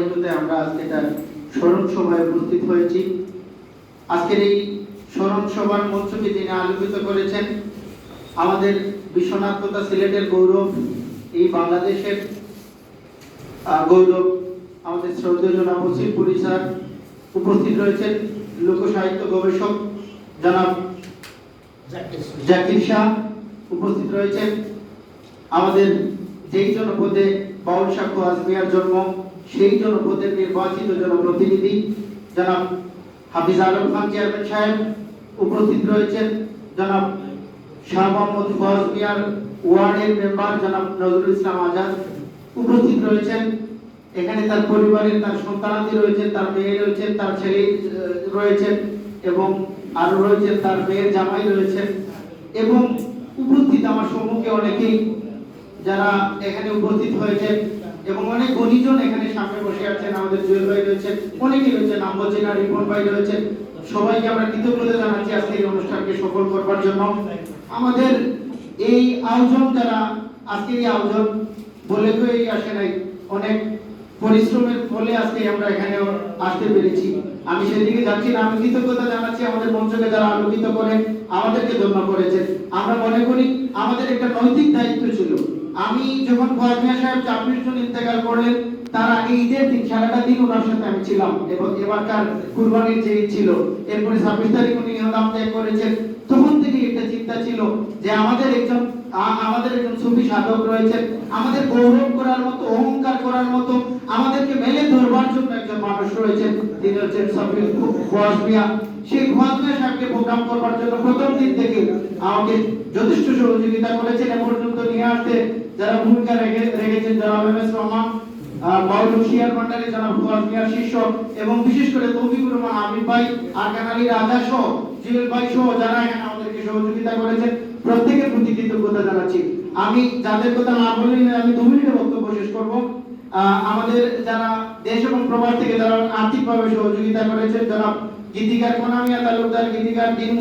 ধারাবাহিকতায় আমরা আজকে এটা স্মরণ সভায় উপস্থিত হয়েছি। আজকের এই স্মরণ সভার মঞ্চকে যিনি আলোকিত করেছেন, আমাদের বিশ্বনাথ তথা সিলেটের গৌরব, এই বাংলাদেশের গৌরব, আমাদের শ্রদ্ধেয় জনাব ওসিমপুর স্যার। উপস্থিত রয়েছেন লোক সাহিত্য গবেষক জনাব জাকির শাহ। উপস্থিত রয়েছেন আমাদের যেই জনপদে বাউল সাক্ষ্য আজমিয়ার জন্ম, সেই জনপদের নির্বাচিত জনপ্রতিনিধি জনাব হাফিজ আলম খান চেয়ারম্যান সাহেব। উপস্থিত রয়েছেন জনাব শাহ মোহাম্মদ ফওয়াজ মিয়ার ওয়ার্ডের মেম্বার জনাব নজরুল ইসলাম আজাদ। উপস্থিত রয়েছেন এখানে তার পরিবারের, তার সন্তানাদি রয়েছেন, তার মেয়ে রয়েছেন, তার ছেলে রয়েছেন এবং আরো রয়েছেন তার মেয়ের জামাই রয়েছেন। এবং উপস্থিত আমার সম্মুখে অনেকেই যারা এখানে উপস্থিত হয়েছেন এবং অনেক গণিজন এখানে সামনে বসে আছেন। আমাদের জুয়েল ভাই রয়েছেন, অনেকেই রয়েছেন, আম্বজিনা রিপন ভাই রয়েছেন। সবাইকে আমরা কৃতজ্ঞতা জানাচ্ছি আজকে এই অনুষ্ঠানকে সফল করবার জন্য। আমাদের এই আয়োজন, যারা আজকে এই আয়োজন বলে করেই আসে নাই, অনেক পরিশ্রমের ফলে আজকে আমরা এখানে আসতে পেরেছি। আমি সেদিকে যাচ্ছি না, আমি কৃতজ্ঞতা জানাচ্ছি আমাদের মঞ্চকে যারা আলোকিত করে আমাদেরকে ধন্য করেছেন। আমরা মনে করি আমাদের একটা নৈতিক দায়িত্ব ছিল। আমি যখন ফওয়াজ মিয়া সাহেব 24 জন ইন্তেকাল করলেন, তার আগে ঈদের দিন সারাটা দিন ওনার সাথে আমি ছিলাম এবং এবারকার কুরবানির যে ঈদ ছিল, এরপরে 26 তারিখ উনি ইহরাম ত্যাগ করেছেন। তখন থেকে একটা চিন্তা ছিল যে আমাদের একজন সুফি সাধক রয়েছেন, আমাদের গৌরব করার মতো, অহংকার করার মতো, আমাদেরকে মেলে ধরবার জন্য একজন মানুষ রয়েছেন, তিনি হচ্ছেন ফওয়াজ মিয়া। সেই ফওয়াজ মিয়া সাহেবকে প্রোগ্রাম করবার জন্য প্রথম দিন থেকে আমাকে যথেষ্ট সহযোগিতা করেছেন। এ পর্যন্ত নিয়ে আসতে যারা ভূমিকা রেখেছেন জনাব এম.এস. রহমান, বাউল হুশিয়ার ভান্ডারী জনাব ফওয়াজ মিয়ার শিষ্য, এবং বিশেষ করে তৌফিকুর রহমান আবিব ভাই, আরকান আলী রাজা সহ, জুয়েল ভাই সহ যারা এখানে আমাদেরকে সহযোগিতা করেছেন, প্রত্যেকের প্রতি কৃতজ্ঞতা জানাচ্ছি। আমি যাদের কথা না বলে আমি 2 মিনিটে বক্তব্য শেষ করব। আমাদের যারা দেশ এবং প্রবাস থেকে যারা আর্থিকভাবে সহযোগিতা করেছেন, জনাব গীতিকার কোনামিয়া তালুকদার, গীতিকার দিন